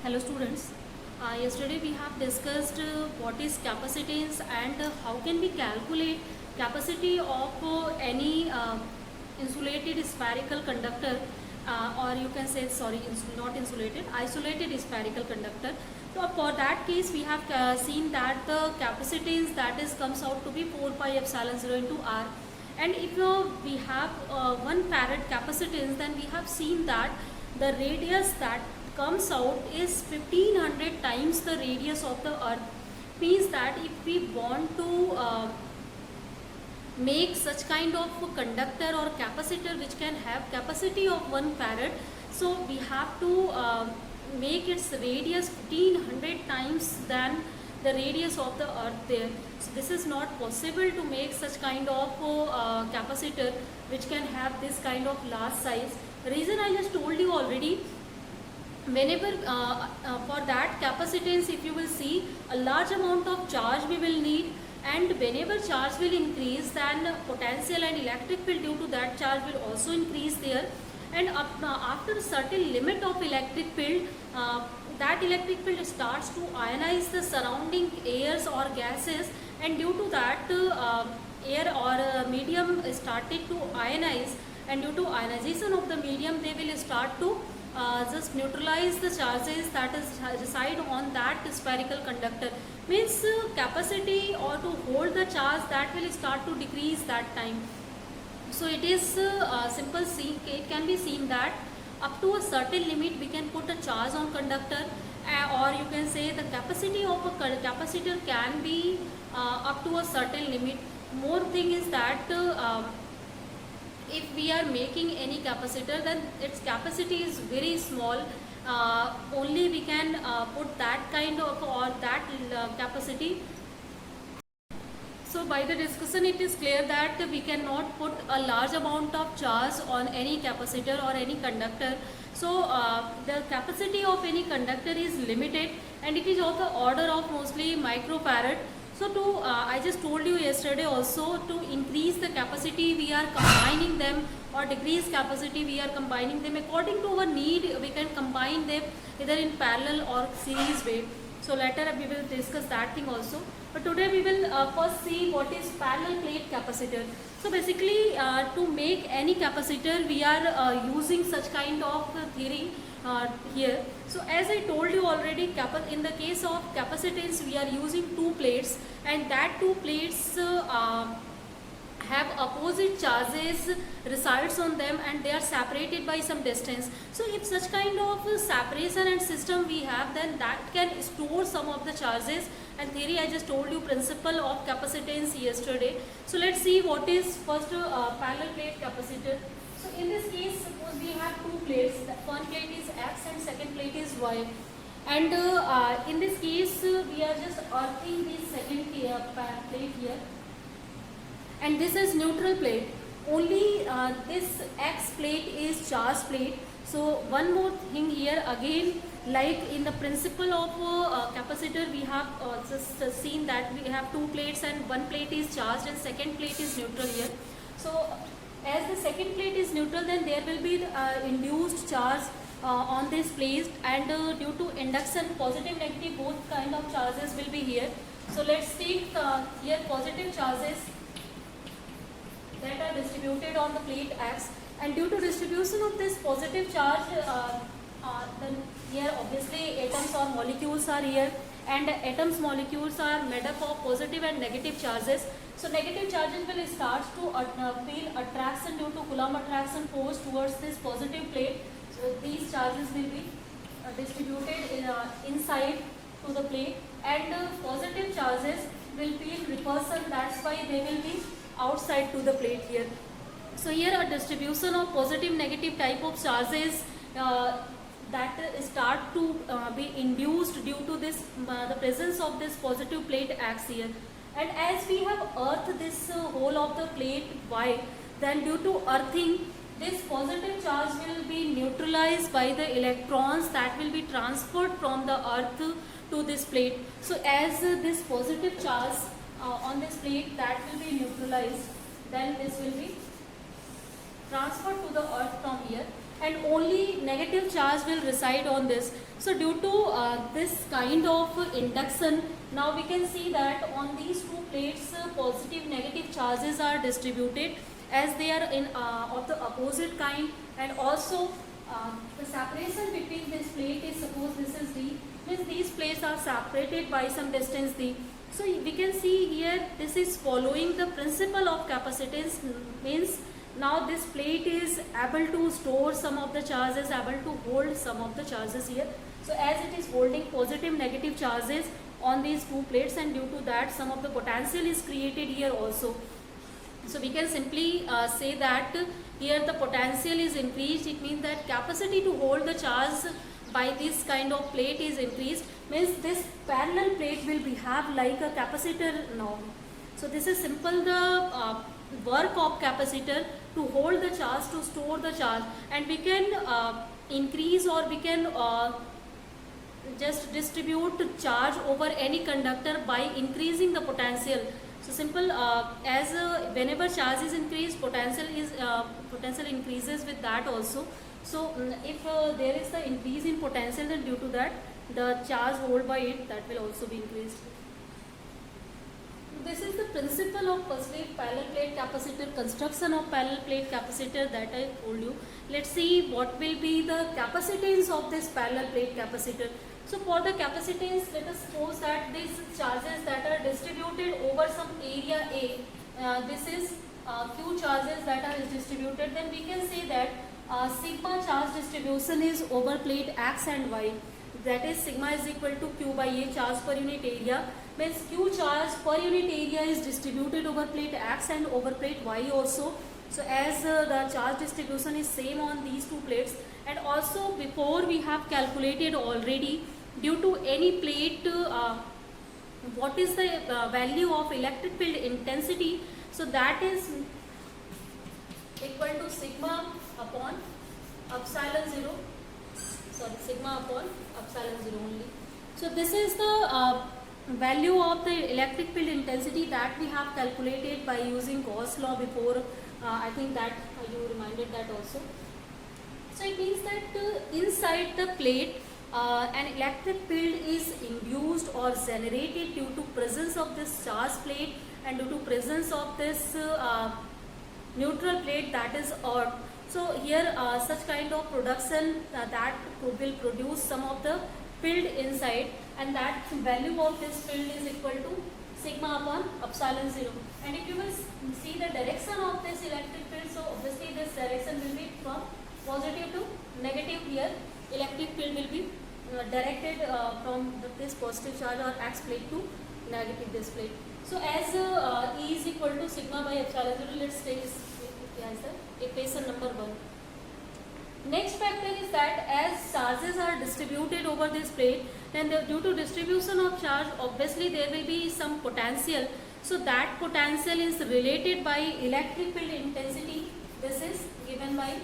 Hello students. Yesterday we have discussed what is capacitance and how can we calculate capacity of any insulated spherical conductor, or you can say not insulated, isolated spherical conductor. So for that case we have seen that the capacitance that is comes out to be 4 pi epsilon 0 into R, and if we have 1 farad capacitance, then we have seen that the radius that comes out is 1500 times the radius of the earth. Means that if we want to make such kind of conductor or capacitor which can have capacity of 1 farad, so we have to make its radius 1500 times than the radius of the earth there. So this is not possible to make such kind of capacitor which can have this kind of large size. The reason I just told you already. Whenever for that capacitance, if you will see, a large amount of charge we will need, and whenever charge will increase, then potential and electric field due to that charge will also increase there, and after a certain limit of electric field, that electric field starts to ionize the surrounding airs or gases, and due to that air or medium started to ionize, and due to ionization of the medium they will start to just neutralize the charges that is reside on that spherical conductor. Means capacity or to hold the charge that will start to decrease that time. So it is simple see, it can be seen that up to a certain limit we can put a charge on conductor, or you can say the capacity of a capacitor can be up to a certain limit. More thing is that if we are making any capacitor, then its capacity is very small. Only we can put that kind of or that capacity. So by the discussion it is clear that we cannot put a large amount of charge on any capacitor or any conductor. So the capacity of any conductor is limited, and it is of the order of mostly microfarad. So to I just told you yesterday also, to increase the capacity we are combining them, or decrease capacity we are combining them according to our need. We can combine them either in parallel or series way. So later we will discuss that thing also. But today we will first see what is parallel plate capacitor. So basically to make any capacitor we are using such kind of theory here. So as I told you already, in the case of capacitance we are using two plates, and that two plates have opposite charges resides on them, and they are separated by some distance. So if such kind of separation and system we have, then that can store some of the charges. And theory I just told you principle of capacitance yesterday. So let's see what is first parallel plate capacitor. So in this case, suppose we have two plates. One plate is X and second plate is Y. And in this case, we are just earthing this second plate here. And this is neutral plate. Only this X plate is charge plate. So one more thing here again, like in the principle of capacitor, we have just seen that we have two plates, and one plate is charged and second plate is neutral here. So as the second plate is neutral, then there will be induced charge on this plate, and due to induction, positive negative both kind of charges will be here. So let's take here positive charges that are distributed on the plate X, and due to distribution of this positive charge, then here obviously atoms or molecules are here, and atoms molecules are made up of positive and negative charges. So negative charges will start to feel attraction due to Coulomb attraction force towards this positive plate. So these charges will be distributed inside to the plate, and positive charges will feel repulsion. That's why they will be outside to the plate here. So here a distribution of positive negative type of charges that start to be induced due to this the presence of this positive plate X here. And as we have earthed this whole of the plate Y, then due to earthing, this positive charge will be neutralized by the electrons that will be transferred from the earth to this plate. So as this positive charge on this plate that will be neutralized, then this will be transferred to the earth from here, and only negative charge will reside on this. So due to this kind of induction, now we can see that on these two plates positive negative charges are distributed as they are in of the opposite kind, and also the separation between this plate is, suppose this is D, means these plates are separated by some distance D. So we can see here this is following the principle of capacitance, means now this plate is able to store some of the charges, able to hold some of the charges here. So as it is holding positive negative charges on these two plates, and due to that some of the potential is created here also. So we can simply say that here the potential is increased. It means that capacity to hold the charge by this kind of plate is increased, means this parallel plate will behave like a capacitor now. So this is simple the work of capacitor to hold the charge, to store the charge, and we can increase or we can just distribute charge over any conductor by increasing the potential. So simple as whenever charge is increased, potential increases with that also. So if there is the increase in potential, then due to that the charge hold by it, that will also be increased. This is the principle of firstly parallel plate capacitor, construction of parallel plate capacitor that I told you. Let's see what will be the capacitance of this parallel plate capacitor. So for the capacitance, let us suppose that these charges that are distributed over some area A, this is Q charges that are distributed, then we can say that sigma charge distribution is over plate X and Y. That is sigma is equal to Q by A, charge per unit area, means Q charge per unit area is distributed over plate X and over plate Y also. So as the charge distribution is same on these two plates, and also before we have calculated already, due to any plate what is the value of electric field intensity, so that is equal to sigma upon epsilon 0, sorry, sigma upon epsilon 0 only. So this is the value of the electric field intensity that we have calculated by using Gauss law before. I think that you reminded that also. So it means that inside the plate an electric field is induced or generated due to presence of this charge plate and due to presence of this neutral plate, that is earth. So here such kind of production that will produce some of the field inside, and that value of this field is equal to sigma upon epsilon 0. And if you will see the direction of this electric field, so obviously this direction will be from positive to negative. Here electric field will be directed from this positive charge or X plate to negative this plate. So as E is equal to sigma by epsilon 0, let's take this as the equation number 1. Next factor is that as charges are distributed over this plate, then due to distribution of charge, obviously there will be some potential. So that potential is related by electric field intensity. This is given by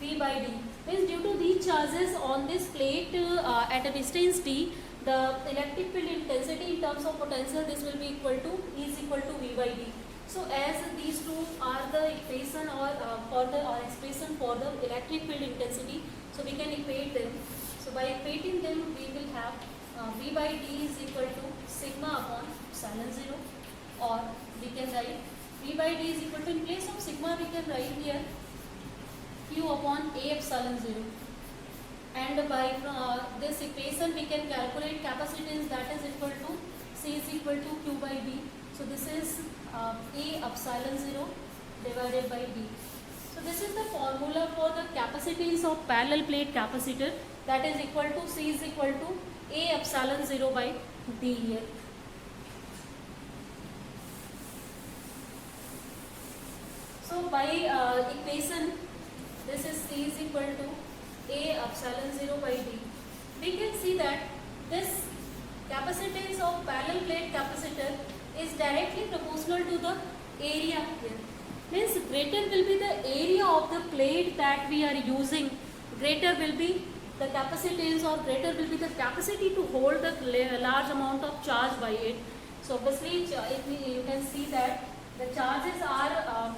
V by D. Means due to these charges on this plate at a distance D, the electric field intensity in terms of potential, this will be equal to E is equal to V by D. So as these two are the equation or for the expression for the electric field intensity, so we can equate them. So by equating them, we will have V by D is equal to sigma upon epsilon 0, or we can write V by D is equal to, in place of sigma we can write here Q upon A epsilon 0. And by this equation we can calculate capacitance, that is equal to C is equal to Q by B. So this is A epsilon 0 divided by D. So this is the formula for the capacitance of parallel plate capacitor, that is equal to C is equal to A epsilon 0 by D here. So by equation, this is C is equal to A epsilon 0 by D. We can see that this capacitance of parallel plate capacitor is directly proportional to the area here. Means greater will be the area of the plate that we are using, greater will be the capacitance, or greater will be the capacity to hold the large amount of charge by it. So obviously you can see that the charges are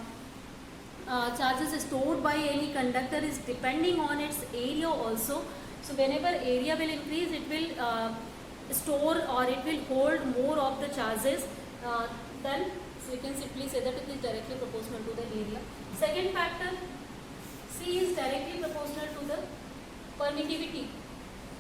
charges stored by any conductor is depending on its area also. So whenever area will increase, it will store or it will hold more of the charges. Then so you can simply say that it is directly proportional to the area. Second factor, C is directly proportional to the permittivity.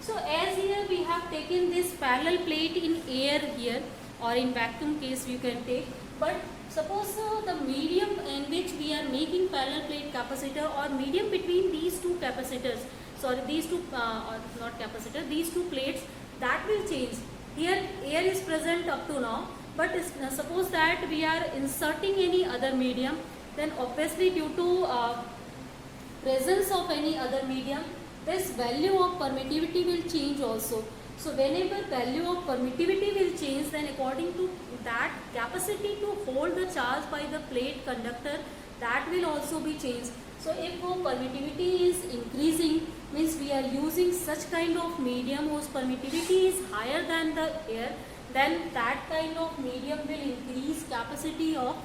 So as here we have taken this parallel plate in air here, or in vacuum case you can take, but suppose the medium in which we are making parallel plate capacitor, or medium between these two capacitors, sorry, these two or not capacitor, these two plates, that will change. Here air is present up to now, but suppose that we are inserting any other medium, then obviously due to presence of any other medium, this value of permittivity will change also. So whenever value of permittivity will change, then according to that, capacity to hold the charge by the plate conductor, that will also be changed. So if permittivity is increasing, means we are using such kind of medium whose permittivity is higher than the air, then that kind of medium will increase capacity of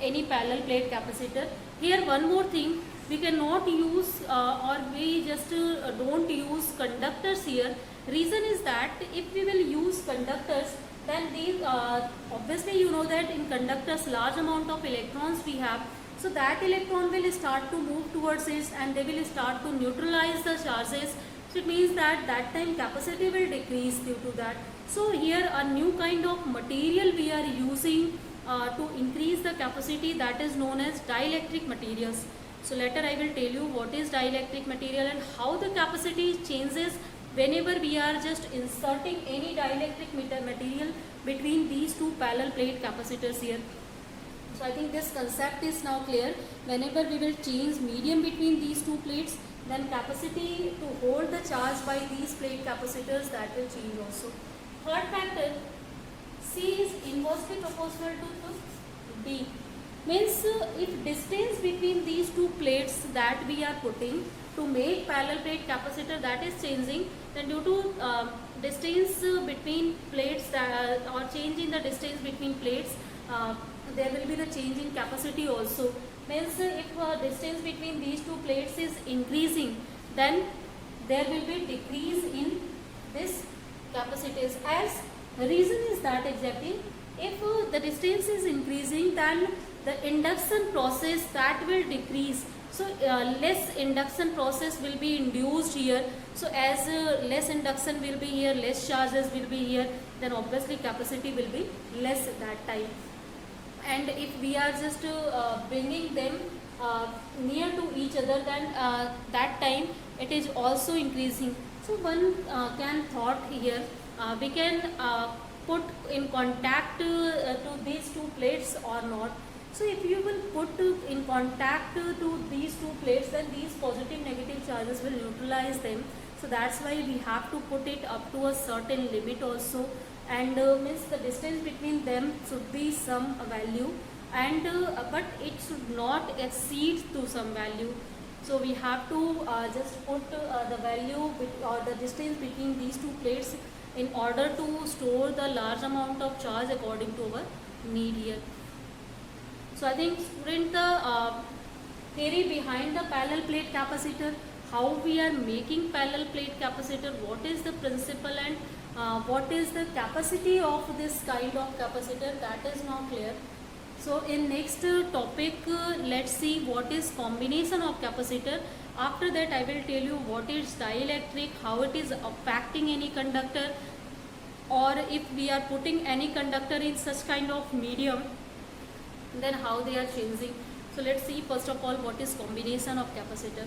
any parallel plate capacitor. Here one more thing, we cannot use or we just don't use conductors here. Reason is that if we will use conductors, then these obviously you know that in conductors large amount of electrons we have, so that electron will start to move towards it and they will start to neutralize the charges. So it means that that time capacity will decrease due to that. So here a new kind of material we are using to increase the capacity, that is known as dielectric materials. So later I will tell you what is dielectric material and how the capacity changes whenever we are just inserting any dielectric material between these two parallel plate capacitors here. So I think this concept is now clear. Whenever we will change medium between these two plates, then capacity to hold the charge by these plate capacitors, that will change also. Third factor, C is inversely proportional to D. Means if distance between these two plates that we are putting to make parallel plate capacitor, that is changing, then due to distance between plates or change in the distance between plates, there will be the change in capacity also. Means if distance between these two plates is increasing, then there will be decrease in this capacitance. As reason is that exactly, if the distance is increasing, then the induction process that will decrease. So less induction process will be induced here. So as less induction will be here, less charges will be here, then obviously capacity will be less at that time. And if we are just bringing them near to each other, then that time it is also increasing. So one can thought here, we can put in contact to these two plates or not. So if you will put in contact to these two plates, then these positive negative charges will neutralize them. So that's why we have to put it up to a certain limit also, and means the distance between them should be some value, and but it should not exceed to some value. So we have to just put the value or the distance between these two plates in order to store the large amount of charge according to our need here. So I think student, the theory behind the parallel plate capacitor, how we are making parallel plate capacitor, what is the principle, and what is the capacity of this kind of capacitor, that is now clear. So in next topic, let's see what is combination of capacitor. After that I will tell you what is dielectric, how it is affecting any conductor, or if we are putting any conductor in such kind of medium, then how they are changing. So let's see first of all what is combination of capacitor.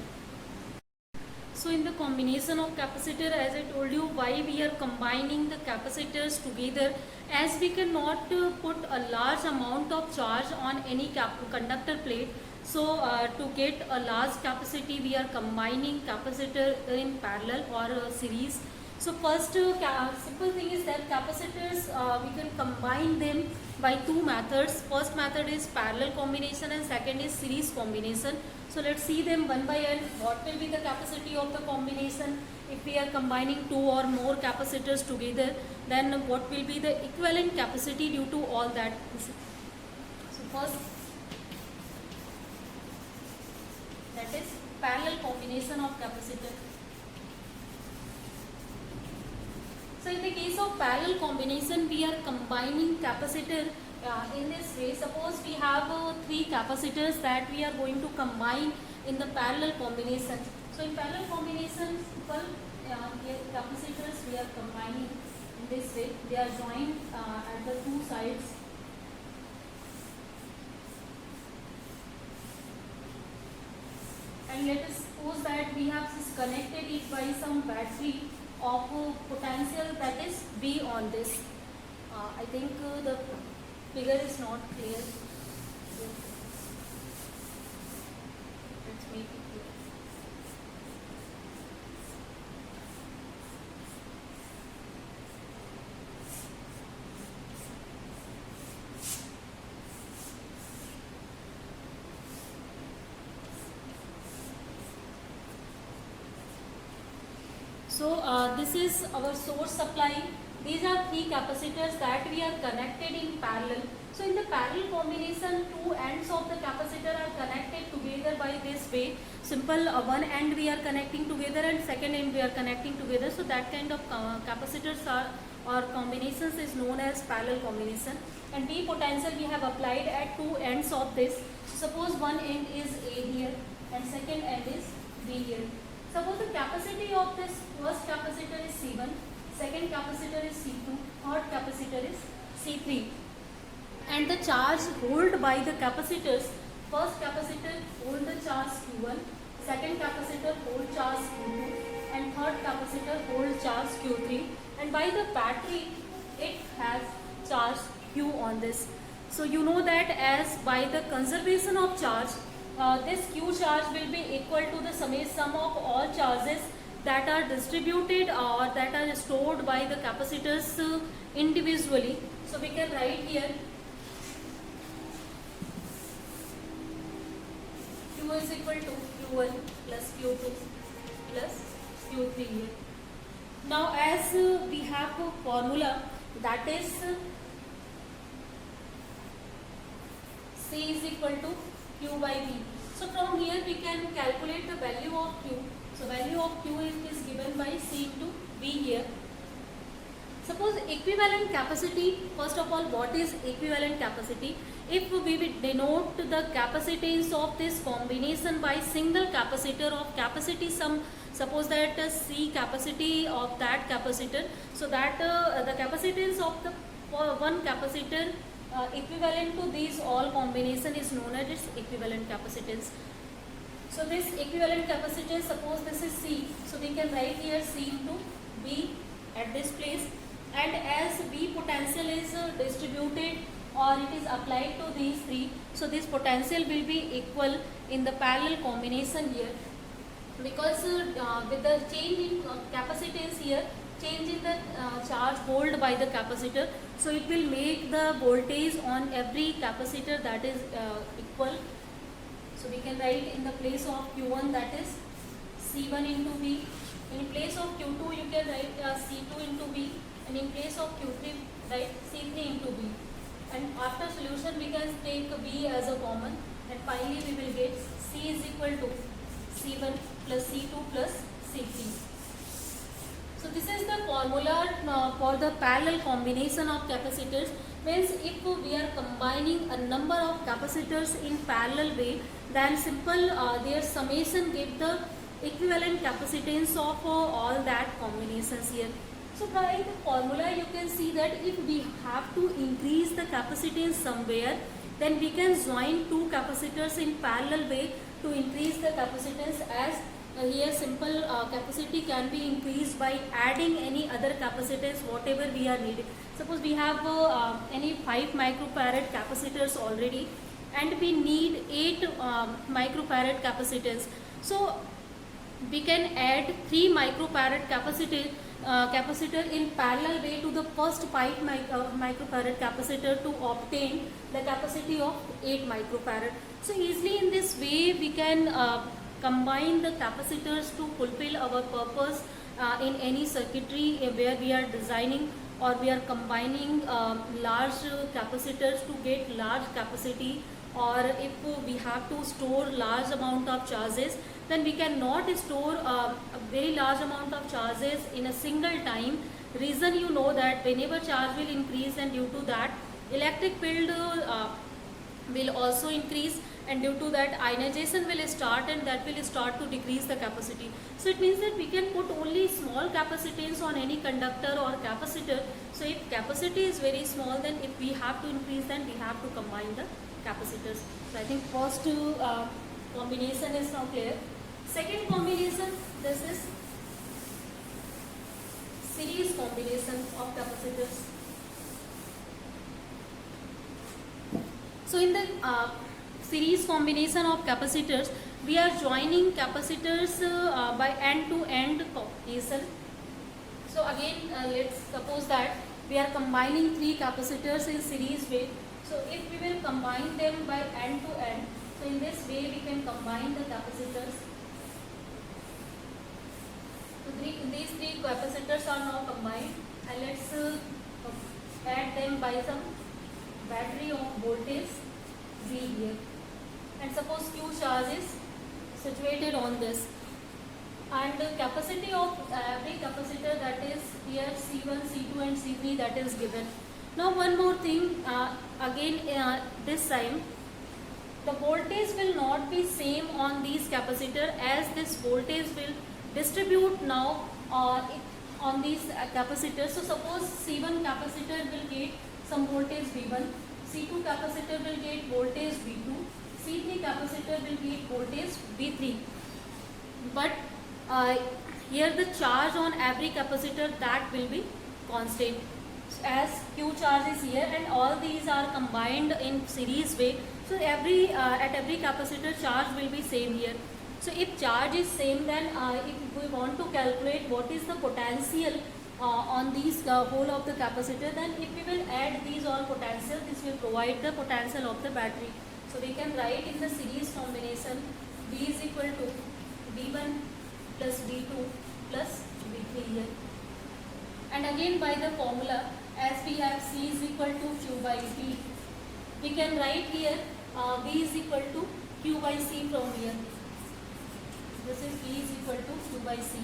So in the combination of capacitor, as I told you, why we are combining the capacitors together, as we cannot put a large amount of charge on any conductor plate. So to get a large capacity, we are combining capacitor in parallel or series. So first simple thing is that capacitors, we can combine them by two methods. First method is parallel combination and second is series combination. So let's see them one by one. What will be the capacity of the combination? If we are combining two or more capacitors together, then what will be the equivalent capacity due to all that? So first, that is parallel combination of capacitor. in the case of parallel combination, we are combining capacitor in this way. Suppose we have three capacitors that we are going to combine in the parallel combination. So in parallel combination, here capacitors we are combining in this way. They are joined at the two sides. And let us suppose that we have connected it by some battery of potential that is V on this. I think the figure is not clear. Let's make it clear. So this is our source supply. These are three capacitors that we are connected in parallel. So in the parallel combination, two ends of the capacitor are connected together by this way. Simple, one end we are connecting together and second end we are connecting together. So that kind of capacitors are or combinations is known as parallel combination. And V potential we have applied at two ends of this. Suppose one end is A here and second end is B here. Suppose the capacity of this first capacitor is C1, second capacitor is C2, third capacitor is C3. And the charge held by the capacitors, first capacitor hold the charge Q1, second capacitor hold charge Q2, and third capacitor hold charge Q3. And by the battery, it has charge Q on this. So you know that as by the conservation of charge, this Q charge will be equal to the sum of all charges that are distributed or that are stored by the capacitors individually. So we can write here Q is equal to Q1 plus Q2 plus Q3 here. Now as we have a formula that is C is equal to Q by V. So from here we can calculate the value of Q. So value of Q is given by C into V here. Suppose equivalent capacity, first of all, what is equivalent capacity? If we will denote the capacitance of this combination by single capacitor of capacity sum, suppose that C capacity of that capacitor, so that the capacitance of the one capacitor equivalent to these all combination is known as its equivalent capacitance. So this equivalent capacitance, suppose this is C, so we can write here C into V at this place, and as V potential is distributed or it is applied to these three, so this potential will be equal in the parallel combination here, because with the change in capacitance here, change in the charge held by the capacitor, so it will make the voltage on every capacitor that is equal. So we can write in the place of Q1 that is C1 into V, in place of Q2 you can write C2 into V, and in place of Q3 write C3 into V, and after solution we can take V as a common, and finally we will get C is equal to C1 plus C2 plus C3. So this is the formula for the parallel combination of capacitors. Means if we are combining a number of capacitors in parallel way, then simple their summation give the equivalent capacitance of all that combinations here. So by the formula you can see that if we have to increase the capacitance somewhere, then we can join two capacitors in parallel way to increase the capacitance, as here simple capacity can be increased by adding any other capacitance whatever we are needing. Suppose we have any 5 microfarad capacitors already and we need 8 microfarad capacitance. So we can add 3 microfarad capacitor in parallel way to the first 5 microfarad capacitor to obtain the capacity of 8 microfarad. So easily in this way we can combine the capacitors to fulfill our purpose in any circuitry where we are designing or we are combining large capacitors to get large capacity, or if we have to store large amount of charges, then we cannot store a very large amount of charges in a single time. Reason, you know that whenever charge will increase, and due to that electric field will also increase, and due to that ionization will start, and that will start to decrease the capacity. So it means that we can put only small capacitance on any conductor or capacitor. So if capacity is very small, then if we have to increase, then we have to combine the capacitors. So I think first combination is now clear. Second combination, this is series combination of capacitors. So in the series combination of capacitors, we are joining capacitors by end-to-end combination. So again, let's suppose that we are combining three capacitors in series way. So if we will combine them by end-to-end, so in this way we can combine the capacitors. So these three capacitors are now combined, and let's add them by some battery of voltage V here. And suppose Q charge is situated on this, and the capacity of every capacitor, that is here C1, C2 and C3, that is given. Now one more thing, again this time the voltage will not be same on these capacitor, as this voltage will distribute now on these capacitors. So suppose C1 capacitor will get some voltage V1, C2 capacitor will get voltage V2, C3 capacitor will get voltage V3. But here the charge on every capacitor, that will be constant, as Q charge is here, and all these are combined in series way. So at every capacitor charge will be same here. So if charge is same, then if we want to calculate what is the potential on these whole of the capacitor, then if we will add these all potential, this will provide the potential of the battery. So we can write in the series combination V is equal to V1 plus V2 plus V3 here. And again by the formula, as we have C is equal to Q by V, we can write here V is equal to Q by C from here. This is V is equal to Q by C.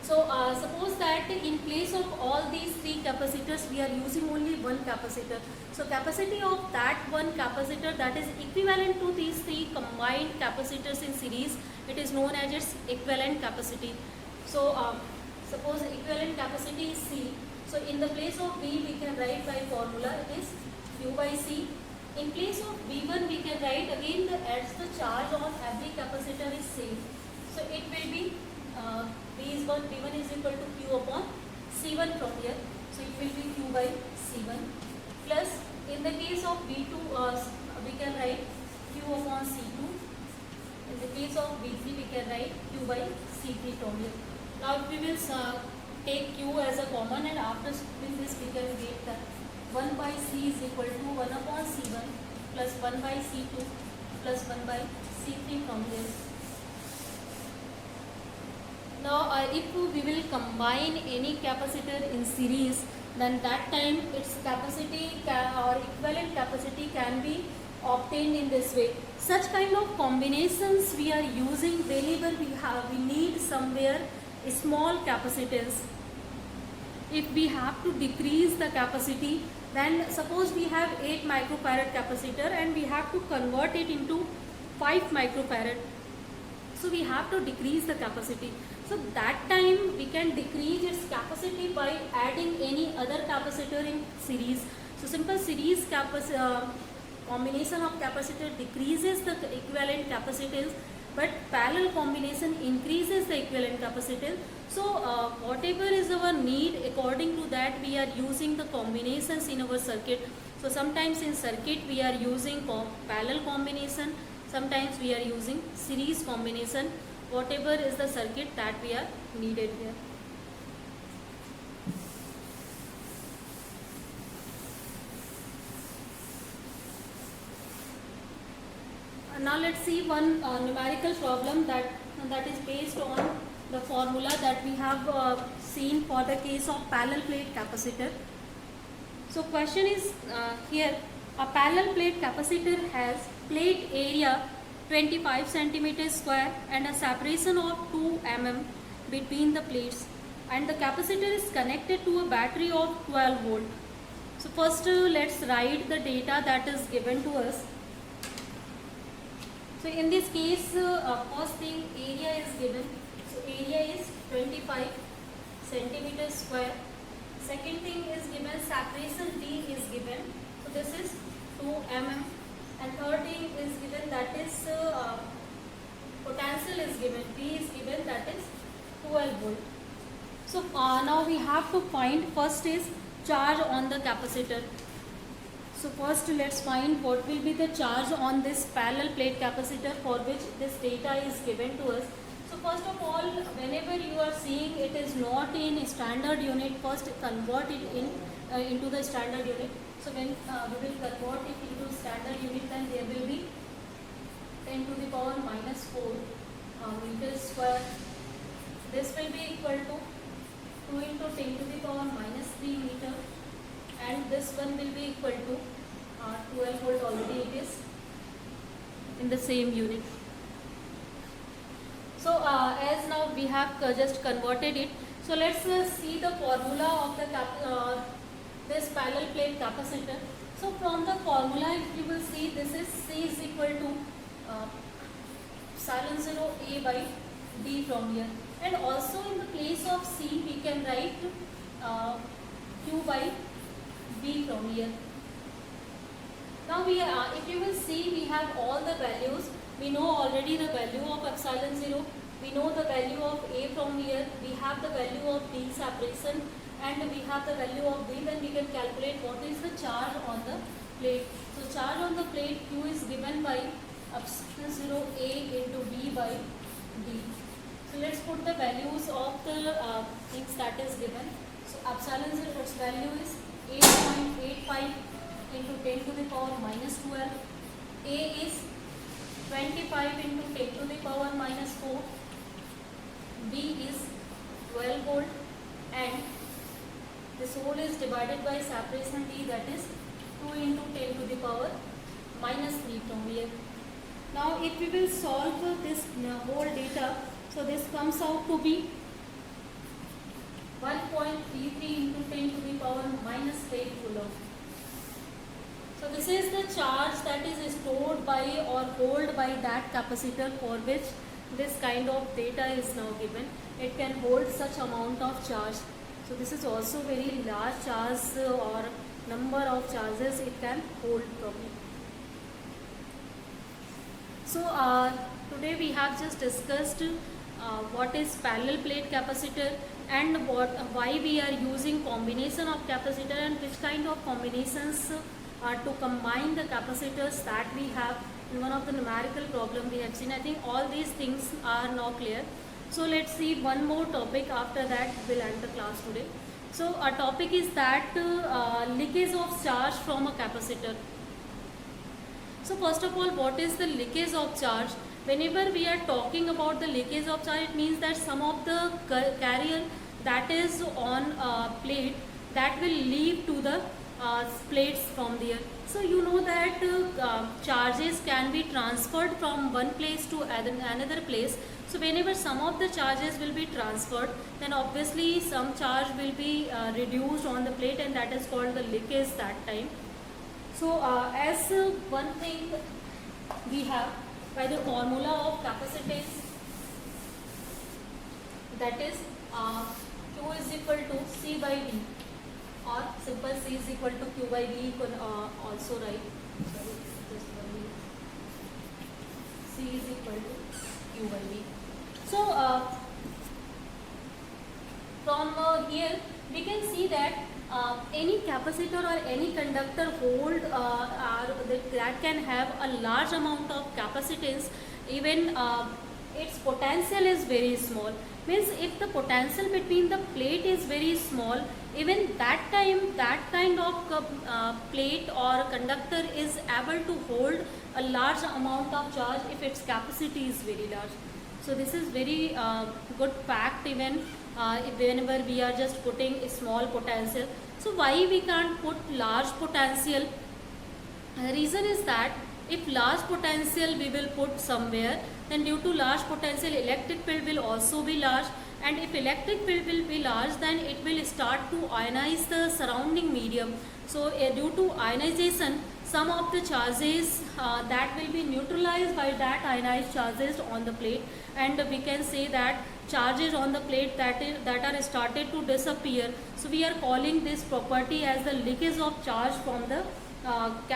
So suppose that in place of all these three capacitors, we are using only one capacitor. So capacity of that one capacitor, that is equivalent to these three combined capacitors in series, it is known as its equivalent capacity. So suppose equivalent capacity is C. So in the place of V, we can write by formula, it is Q by C. In place of V1, we can write again as the charge on every capacitor is same. So it will be V1 is equal to Q upon C1 from here. So it will be Q by C1 plus, in the case of V2, we can write Q upon C2. In the case of V3, we can write Q by C3 from here. Now we will take Q as a common, and after with this we can get that 1 by C is equal to 1 upon C1 plus 1 by C2 plus 1 by C3 from here. Now if we will combine any capacitor in series, then that time its capacity or equivalent capacity can be obtained in this way. Such kind of combinations we are using whenever we need somewhere small capacitance. If we have to decrease the capacity, then suppose we have 8 microfarad capacitor and we have to convert it into 5 microfarad. So we have to decrease the capacity. So that time we can decrease its capacity by adding any other capacitor in series. So simple series combination of capacitor decreases the equivalent capacitance, but parallel combination increases the equivalent capacitance. So whatever is our need, according to that we are using the combinations in our circuit. So sometimes in circuit we are using parallel combination, sometimes we are using series combination, whatever is the circuit that we are needed here. Now let's see one numerical problem that is based on the formula that we have seen for the case of parallel plate capacitor. So question is here, a parallel plate capacitor has plate area 25 centimeters square and a separation of 2 mm between the plates, and the capacitor is connected to a battery of 12 volt. So first let's write the data that is given to us. So in this case, first thing, area is given. So area is 25 centimeters square. Second thing is given, separation D is given. So this is 2 mm. And third thing is given, that is potential is given. V is given, that is 12 volt. So now we have to find, first is charge on the capacitor. So first let's find what will be the charge on this parallel plate capacitor for which this data is given to us. So first of all, whenever you are seeing it is not in standard unit, first convert it into the standard unit. So when we will convert it into standard unit, then there will be 10 to the power minus 4 meters square. This will be equal to 2 into 10 to the power minus 3 meter, and this one will be equal to 12 volt. Already it is in the same unit. So as now we have just converted it, so let's see the formula of the this parallel plate capacitor. So from the formula, if you will see, this is C is equal to epsilon 0 A by D from here, and also in the place of C we can write Q by B from here. Now we if you will see, we have all the values. We know already the value of epsilon 0. We know the value of A from here. We have the value of D separation, and we have the value of B. Then we can calculate what is the charge on the plate. So charge on the plate Q is given by epsilon 0 A into B by D. So let's put the values of the things that is given. So epsilon 0, its value is 8.85 into 10 to the power minus 12. A is 25 into 10 to the power minus 4. B is 12 volt, and this whole is divided by separation D, that is 2 into 10 to the power minus 3 from here. Now if we will solve this whole data, so this comes out to be 1.33 into 10 to the power minus 8 coulomb. So this is the charge that is stored by or held by that capacitor for which this kind of data is now given. It can hold such amount of charge. So this is also very large charge or number of charges it can hold probably. So today we have just discussed what is parallel plate capacitor and why we are using combination of capacitor and which kind of combinations to combine the capacitors that we have in one of the numerical problem we have seen. I think all these things are now clear. So let's see one more topic, after that we'll end the class today. So our topic is that leakage of charge from a capacitor. So first of all, what is the leakage of charge? Whenever we are talking about the leakage of charge, it means that some of the carrier that is on plate that will leave to the plates from there. So you know that charges can be transferred from one place to another place. So whenever some of the charges will be transferred, then obviously some charge will be reduced on the plate, and that is called the leakage that time. So as one thing we have by the formula of capacitance, that is Q is equal to C by V, or simple C is equal to Q by V. You can also write, sorry, just one minute. C is equal to Q by V. So from here we can see that any capacitor or any conductor hold that can have a large amount of capacitance, even its potential is very small. Means if the potential between the plate is very small, even that time that kind of plate or conductor is able to hold a large amount of charge if its capacity is very large. So this is very good fact, even whenever we are just putting a small potential. So why we can't put large potential? The reason is that If large potential we will put somewhere, then due to large potential electric field will also be large, and if electric field will be large, then it will start to ionize the surrounding medium. So due to ionization, some of the charges that will be neutralized by that ionized charges on the plate, and we can say that charges on the plate that are started to disappear. So we are calling this property as the leakage of charge from the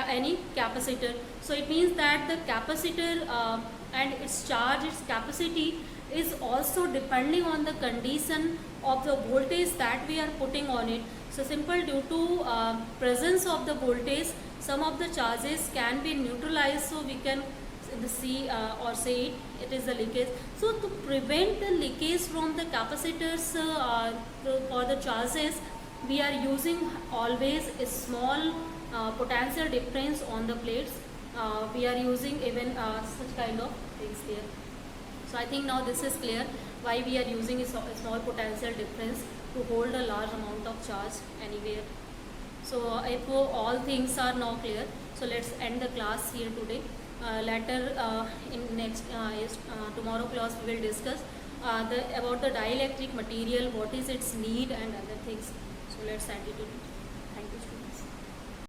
any capacitor. So it means that the capacitor and its charge, its capacity is also depending on the condition of the voltage that we are putting on it. So simple, due to presence of the voltage, some of the charges can be neutralized, so we can see or say it is a leakage. So to prevent the leakage from the capacitors for the charges, we are using always a small potential difference on the plates. We are using even such kind of things there. So I think now this is clear why we are using a small potential difference to hold a large amount of charge anywhere. So if all things are now clear, so let's end the class here today. Later in next tomorrow class we will discuss about the dielectric material, what is its need and other things. So let's end it. Thank you, students.